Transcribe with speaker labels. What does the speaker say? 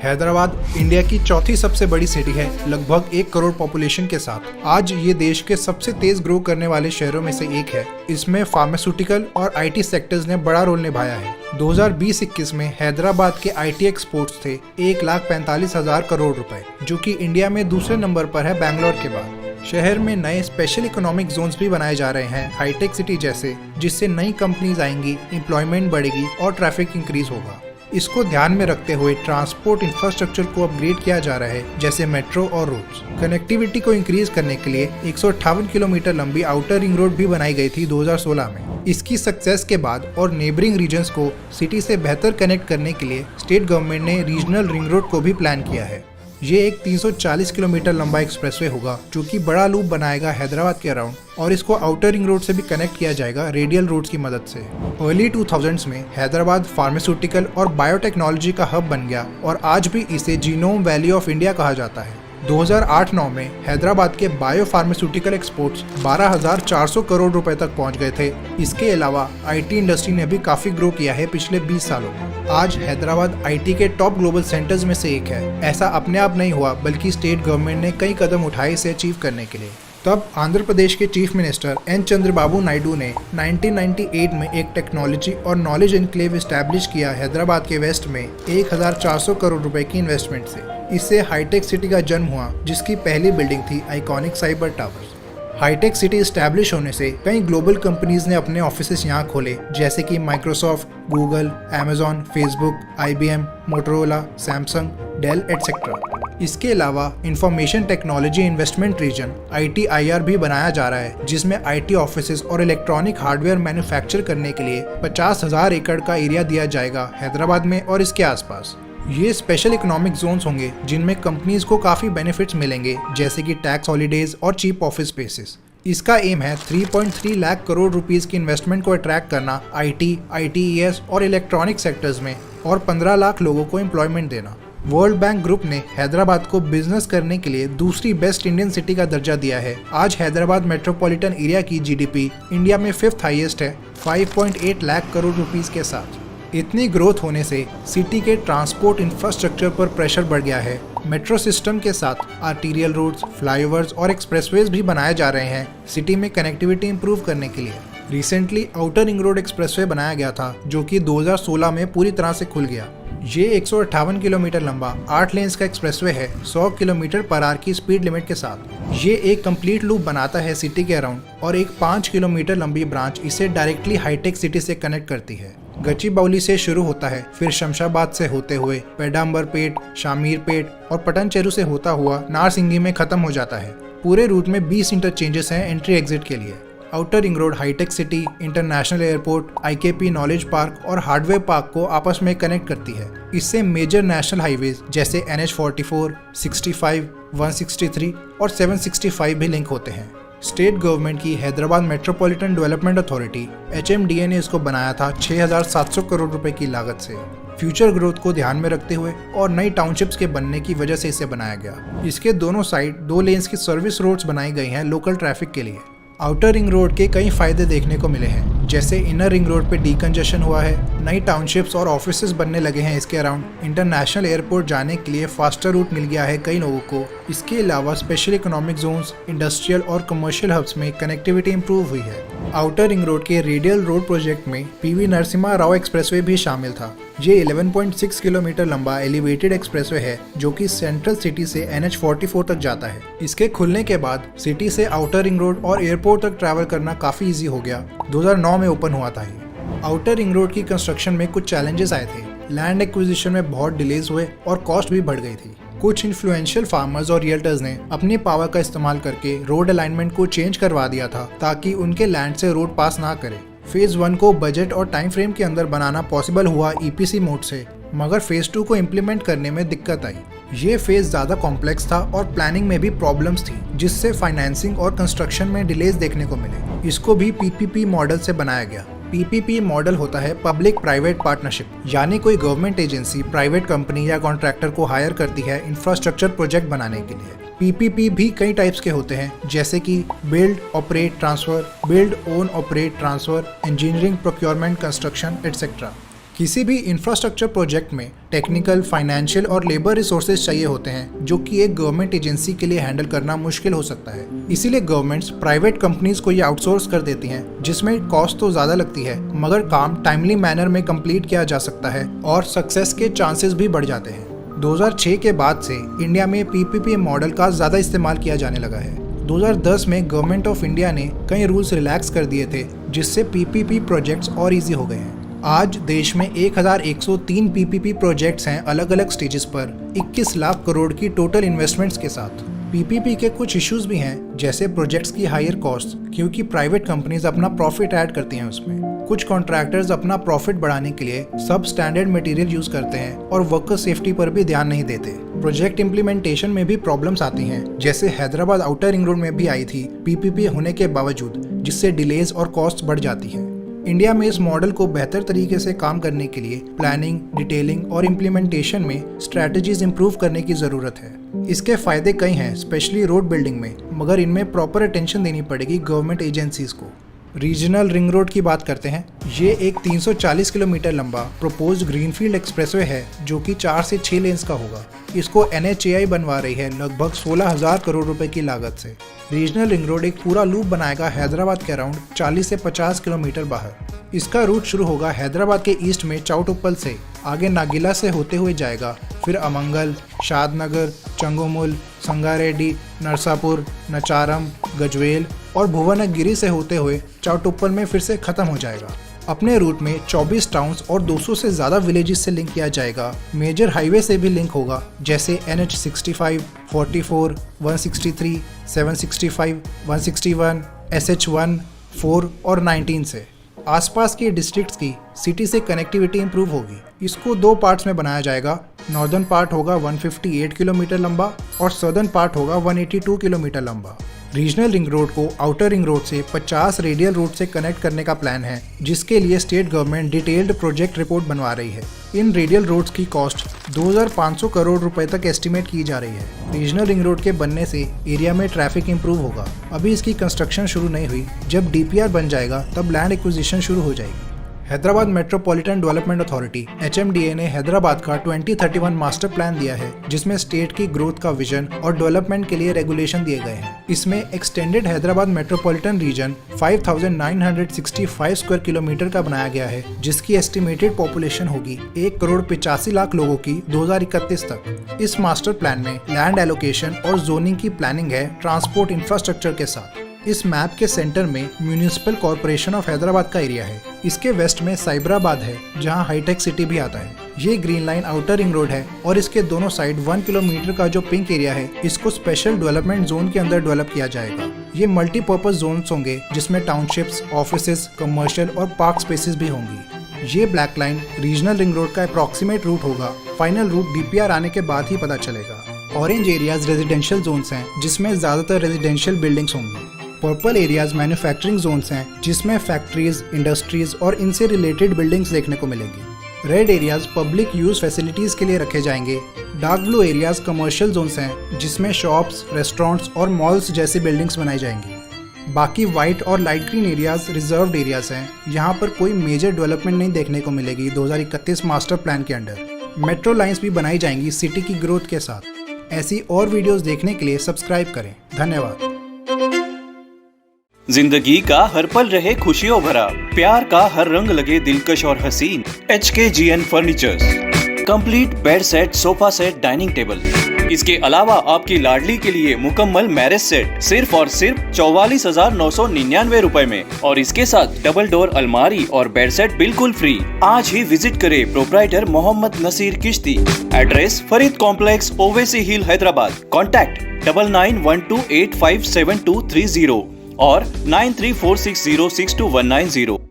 Speaker 1: Hyderabad India की चौथी सबसे बड़ी सिटी है, लगभग 1 करोड़ पॉपुलेशन के साथ। आज ये देश के सबसे तेज ग्रो करने वाले शहरों में से एक है। इसमें फार्मास्यूटिकल और आईटी सेक्टर्स ने बड़ा रोल निभाया है। 2020-21 में हैदराबाद के आईटी एक्सपोर्ट्स थे 1,45,000 करोड़ रुपए, जो कि इंडिया में दूसरे नंबर पर है बैंगलोर के बाद। शहर में नए स्पेशल इकोनॉमिक जोन्स भी बनाए जा रहे हैं, हाईटेक सिटी जैसे, जिससे नई कंपनीज आएंगी, एम्प्लॉयमेंट बढ़ेगी और ट्रैफिक इंक्रीज होगा। इसको ध्यान में रखते हुए ट्रांसपोर्ट इंफ्रास्ट्रक्चर को अपग्रेड किया जा रहा है, जैसे मेट्रो और रोड्स। कनेक्टिविटी को इंक्रीज करने के लिए 158 किलोमीटर लंबी आउटर रिंग रोड भी बनाई गई थी 2016 में। इसकी सक्सेस के बाद और नेबरिंग रीजन्स को सिटी से बेहतर कनेक्ट करने के लिए स्टेट गवर्नमेंट ने रीजनल रिंग रोड को भी प्लान किया है। ये एक 340 किलोमीटर लंबा एक्सप्रेसवे होगा, जो कि बड़ा लूप बनाएगा हैदराबाद के अराउंड, और इसको आउटर रिंग रोड से भी कनेक्ट किया जाएगा रेडियल रोड्स की मदद से। अर्ली 2000s में हैदराबाद फार्मास्यूटिकल और बायोटेक्नोलॉजी का हब बन गया और आज भी इसे जीनोम वैली ऑफ इंडिया कहा जाता है। 2008-9 में हैदराबाद के बायो फार्मास्यूटिकल एक्सपोर्ट्स 12,400 करोड़ रुपए तक पहुंच गए थे। इसके अलावा आईटी इंडस्ट्री ने भी काफी ग्रो किया है पिछले 20 सालों में। आज हैदराबाद आईटी के टॉप ग्लोबल सेंटर्स में से एक है। ऐसा अपने आप नहीं हुआ, बल्कि स्टेट गवर्नमेंट ने कई कदम उठाए इसे अचीव करने के लिए। तब आंध्र प्रदेश के chief minister N Chandrababu Naidu ने 1998 में एक टेक्नोलॉजी और नॉलेज एनक्लेव एस्टैब्लिश किया हैदराबाद के वेस्ट में 1,400 करोड़ रुपए की इन्वेस्टमेंट से। इससे हाईटेक सिटी का जन्म हुआ, जिसकी पहली बिल्डिंग थी iconic cyber towers. Hitech city establish होने से कई ग्लोबल कंपनीज ने अपने ऑफिसेस यहाँ खोले, जैसे कि Microsoft, Google, Amazon, Facebook, IBM, Motorola, Samsung, Dell etcetera. इसके अलावा information technology investment region ITIR भी बनाया जा रहा है, जिसमें IT ऑफिसेज और इलेक्ट्रॉनिक हार्डवेयर मैन्युफैक्चर करने के लिए 50,000 एकड़ का एरिया दिया जाएगा हैदराबाद में और इसके आसपास। ये स्पेशल इकोनॉमिक जोन्स होंगे, जिनमें कंपनीज को काफ़ी बेनिफिट्स मिलेंगे, जैसे कि टैक्स हॉलीडेज और चीप ऑफिस स्पेसेस। इसका एम है 3.3 लाख करोड़ रुपीस की इन्वेस्टमेंट को अट्रैक्ट करना IT, ITES और इलेक्ट्रॉनिक सेक्टर्स में, और 15 लाख लोगों को एम्प्लॉयमेंट देना। वर्ल्ड बैंक ग्रुप ने हैदराबाद को बिजनेस करने के लिए दूसरी बेस्ट इंडियन सिटी का दर्जा दिया है। आज हैदराबाद मेट्रोपॉलिटन एरिया की GDP इंडिया में 5th हाईएस्ट है, 5.8 लाख करोड़ रुपीस के साथ। इतनी ग्रोथ होने से सिटी के ट्रांसपोर्ट इंफ्रास्ट्रक्चर पर प्रेशर बढ़ गया है। मेट्रो सिस्टम के साथ आर्टीरियल रोड्स, फ्लाईओवर्स और एक्सप्रेसवेज भी बनाए जा रहे हैं सिटी में कनेक्टिविटी इंप्रूव करने के लिए। Recently outer ring road expressway बनाया गया था, जो कि 2016 में पूरी तरह से खुल गया। ये 158 किलोमीटर लंबा 8 लेन्स का एक्सप्रेसवे है, 100 किलोमीटर पर आवर की स्पीड लिमिट के साथ। ये एक कंप्लीट लूप बनाता है सिटी के अराउंड, और एक 5 किलोमीटर लंबी ब्रांच इसे डायरेक्टली हाईटेक सिटी से कनेक्ट करती है। गच्चीबौली से शुरू होता है, फिर शमशाबाद से होते हुए पेडाम्बरपेट, शामीरपेट और पटनचेरू से होता हुआ नारसिंगी में खत्म हो जाता है। पूरे रूट में 20 इंटरचेंजेस हैं एंट्री एग्जिट के लिए। Outer ring road hitech city, international airport, IKP knowledge park और हार्डवेयर पार्क को आपस में कनेक्ट करती है। इससे मेजर नेशनल हाईवेज जैसे NH44, 65, 163 और 765 भी लिंक होते हैं। स्टेट गवर्नमेंट की Hyderabad metropolitan development authority HMDA ने इसको बनाया था 6,700 करोड़ रुपए की लागत से। फ्यूचर ग्रोथ को ध्यान में रखते हुए और नई टाउनशिप्स के बनने की वजह से इसे बनाया गया। इसके दोनों साइड 2 लेन्स की सर्विस रोड्स बनाई गई हैं लोकल ट्रैफिक के लिए। आउटर रिंग रोड के कई फायदे देखने को मिले हैं, जैसे इनर रिंग रोड पे डीकंजेशन हुआ है, नई टाउनशिप्स और ऑफिसेज बनने लगे हैं इसके अराउंड, इंटरनेशनल एयरपोर्ट जाने के लिए फास्टर रूट मिल गया है कई लोगों को। इसके अलावा स्पेशल इकोनॉमिक जोन्स, इंडस्ट्रियल और कमर्शियल हब्स में कनेक्टिविटी इंप्रूव हुई है। आउटर रिंग रोड के रेडियल रोड प्रोजेक्ट में PV नरसिम्हा राव एक्सप्रेसवे भी शामिल था। ये 11.6 किलोमीटर लंबा एलिवेटेड एक्सप्रेसवे है, जो कि सेंट्रल सिटी से NH44 तक जाता है। इसके खुलने के बाद सिटी से आउटर रिंग रोड और एयरपोर्ट तक ट्रैवल करना काफी इजी हो गया। 2009 में ओपन हुआ था ये। आउटर रिंग रोड की कंस्ट्रक्शन में कुछ चैलेंजेस आए थे। लैंड एक्विजिशन में बहुत डिलेज हुए और कॉस्ट भी बढ़ गई थी। कुछ इन्फ्लुएंशियल फार्मर्स और रियल्टर्स ने अपनी पावर का इस्तेमाल करके रोड अलाइनमेंट को चेंज करवा दिया था, ताकि उनके लैंड से रोड पास ना करे। फेज 1 को बजट और टाइम फ्रेम के अंदर बनाना पॉसिबल हुआ EPC मोड से, मगर फेज 2 को इम्प्लीमेंट करने में दिक्कत आई। ये फेज ज्यादा कॉम्प्लेक्स था और प्लानिंग में भी प्रॉब्लम्स थी, जिससे फाइनेंसिंग और कंस्ट्रक्शन में डिलेज देखने को मिले। इसको भी PPP मॉडल से बनाया गया। PPP मॉडल होता है पब्लिक प्राइवेट पार्टनरशिप, यानी कोई गवर्नमेंट एजेंसी प्राइवेट कंपनी या कॉन्ट्रैक्टर को हायर करती है इंफ्रास्ट्रक्चर प्रोजेक्ट बनाने के लिए। PPP भी कई टाइप्स के होते हैं, जैसे कि build operate transfer, build own operate transfer, engineering procurement construction etcetera. किसी भी इंफ्रास्ट्रक्चर प्रोजेक्ट में टेक्निकल, फाइनेंशियल और लेबर रिसोर्सेज चाहिए होते हैं, जो कि एक गवर्नमेंट एजेंसी के लिए हैंडल करना मुश्किल हो सकता है। इसीलिए गवर्नमेंट्स प्राइवेट कंपनीज को ये आउटसोर्स कर देती हैं, जिसमें कॉस्ट तो ज़्यादा लगती है मगर काम टाइमली मैनर में कंप्लीट किया जा सकता है और सक्सेस के चांसेस भी बढ़ जाते हैं। 2006 के बाद से इंडिया में PPP मॉडल का ज़्यादा इस्तेमाल किया जाने लगा है। 2010 में गवर्नमेंट ऑफ इंडिया ने कई रूल्स रिलैक्स कर दिए थे, जिससे PPP प्रोजेक्ट्स और इजी हो गए हैं। आज देश में 1103 PPP प्रोजेक्ट्स हैं अलग अलग स्टेजेस पर, 21 लाख करोड़ की टोटल इन्वेस्टमेंट्स के साथ। PPP के कुछ इश्यूज भी हैं, जैसे प्रोजेक्ट्स की हायर कॉस्ट, क्योंकि प्राइवेट कंपनीज अपना प्रॉफिट ऐड करती हैं उसमें। कुछ कॉन्ट्रैक्टर्स अपना प्रॉफिट बढ़ाने के लिए सब स्टैंडर्ड मटेरियल यूज करते हैं और वर्कर सेफ्टी पर भी ध्यान नहीं देते। प्रोजेक्ट इम्प्लीमेंटेशन में भी प्रॉब्लम्स आती हैं, जैसे हैदराबाद आउटर रिंग रोड में भी आई थी PPP होने के बावजूद, जिससे डिलेज और कॉस्ट बढ़ जाती है। इंडिया में इस मॉडल को बेहतर तरीके से काम करने के लिए प्लानिंग, डिटेलिंग और इम्प्लीमेंटेशन में स्ट्रैटेजीज इंप्रूव करने की ज़रूरत है। इसके फायदे कई हैं, स्पेशली रोड बिल्डिंग में, मगर इनमें प्रॉपर अटेंशन देनी पड़ेगी गवर्नमेंट एजेंसीज को। रीजनल रिंग रोड की बात करते हैं। ये एक 340 किलोमीटर लंबा प्रोपोज्ड ग्रीनफील्ड एक्सप्रेसवे है, जो कि 4 से 6 लेन्स का होगा। इसको NHAI बनवा रही है लगभग 16,000 करोड़ रुपए की लागत से। रीजनल रिंग रोड एक पूरा लूप बनाएगा हैदराबाद के अराउंड 40 से 50 किलोमीटर बाहर। इसका रूट शुरू होगा हैदराबाद के ईस्ट में चौटुप्पल से, आगे नागिला से होते हुए जाएगा, फिर अमंगल, शादनगर, चंगोमुल, संगारेड्डी, नरसापुर, नचारम, गजवेल और भुवनगिरी से होते हुए चौटुप्पल में फिर से खत्म हो जाएगा। अपने रूट में 24 टाउन्स और 200 से ज़्यादा विलेजेस से लिंक किया जाएगा। मेजर हाईवे से भी लिंक होगा, जैसे NH65, 44, 163, 765, 161, SH1, 4 और 19 से। आसपास के डिस्ट्रिक्ट्स की सिटी से कनेक्टिविटी इंप्रूव होगी। इसको 2 पार्ट्स में बनाया जाएगा। नॉर्दर्न पार्ट होगा 158 किलोमीटर लंबा और सदर्न पार्ट होगा 182 किलोमीटर लंबा। रीजनल रिंग रोड को आउटर रिंग रोड से 50 रेडियल रूट से कनेक्ट करने का प्लान है, जिसके लिए state government detailed project report बनवा रही है। इन रेडियल रोड्स की कॉस्ट 2500 करोड़ रुपए तक एस्टिमेट की जा रही है। रीजनल रिंग रोड के बनने से एरिया में ट्रैफिक इंप्रूव होगा। अभी इसकी कंस्ट्रक्शन शुरू नहीं हुई, जब DPR बन जाएगा तब लैंड एक्विजिशन शुरू हो जाएगी। Hyderabad metropolitan development authority HMDA ने हैदराबाद का 2031 मास्टर प्लान दिया है, जिसमें स्टेट की ग्रोथ का विजन और डेवलपमेंट के लिए रेगुलेशन दिए गए हैं। इसमें extended Hyderabad metropolitan region 5,965 square kilometre का बनाया गया है, जिसकी एस्टिमेटेड पॉपुलेशन होगी 1,85,00,000 लोगों की 2031 तक। इस मास्टर प्लान में लैंड एलोकेशन और जोनिंग की प्लानिंग है ट्रांसपोर्ट इंफ्रास्ट्रक्चर के साथ। इस मैप के सेंटर में म्यूनिसिपल कॉर्पोरेशन ऑफ हैदराबाद का एरिया है। इसके वेस्ट में साइबराबाद है, जहां हाईटेक सिटी भी आता है। ये green line outer ring road है और इसके दोनों साइड 1 किलोमीटर का जो पिंक एरिया है, इसको स्पेशल डेवलपमेंट जोन के अंदर डेवलप किया जाएगा। ये मल्टीपर्पज जोन्स होंगे, जिसमें टाउनशिप्स, ऑफिसेज, कमर्शियल और पार्क स्पेसेस भी होंगी। ये black line regional ring road का अप्रॉक्सीमेट रूट होगा। फाइनल रूट DPR आने के बाद ही पता चलेगा। ऑरेंज एरियाज रेजिडेंशियल जोन्स हैं, जिसमें ज्यादातर रेजिडेंशियल बिल्डिंग्स होंगी। पर्पल एरियाज मैन्युफैक्चरिंग जोन्स हैं, जिसमें फैक्ट्रीज, इंडस्ट्रीज और इनसे रिलेटेड बिल्डिंग्स देखने को मिलेगी। Red areas public use facilities के लिए रखे जाएंगे। Dark blue areas commercial zones हैं, जिसमें शॉप्स, रेस्टोरेंट्स और मॉल्स जैसी बिल्डिंग्स बनाई जाएंगी। बाकी व्हाइट और light green areas reserved areas हैं। यहाँ पर कोई मेजर डेवलपमेंट नहीं देखने को मिलेगी 2031 मास्टर प्लान के अंडर। मेट्रो लाइंस भी बनाई जाएंगी सिटी की ग्रोथ के साथ। ऐसी और वीडियोस देखने के लिए सब्सक्राइब करें। धन्यवाद।
Speaker 2: जिंदगी का हर पल रहे खुशियों भरा, प्यार का हर रंग लगे दिलकश और हसीन। HKGN furnitures, complete bed set, sofa set, dining table. इसके अलावा आपकी लाडली के लिए मुकम्मल मैरिज सेट सिर्फ और सिर्फ 44,999 रुपए में, और इसके साथ डबल डोर अलमारी और बेड सेट बिल्कुल फ्री। आज ही विजिट करें प्रोप्राइटर मोहम्मद नसीर किश्ती। एड्रेस फरीद कॉम्प्लेक्स, ओवैसी हिल, हैदराबाद। कॉन्टैक्ट 9912857230 और 9346062190।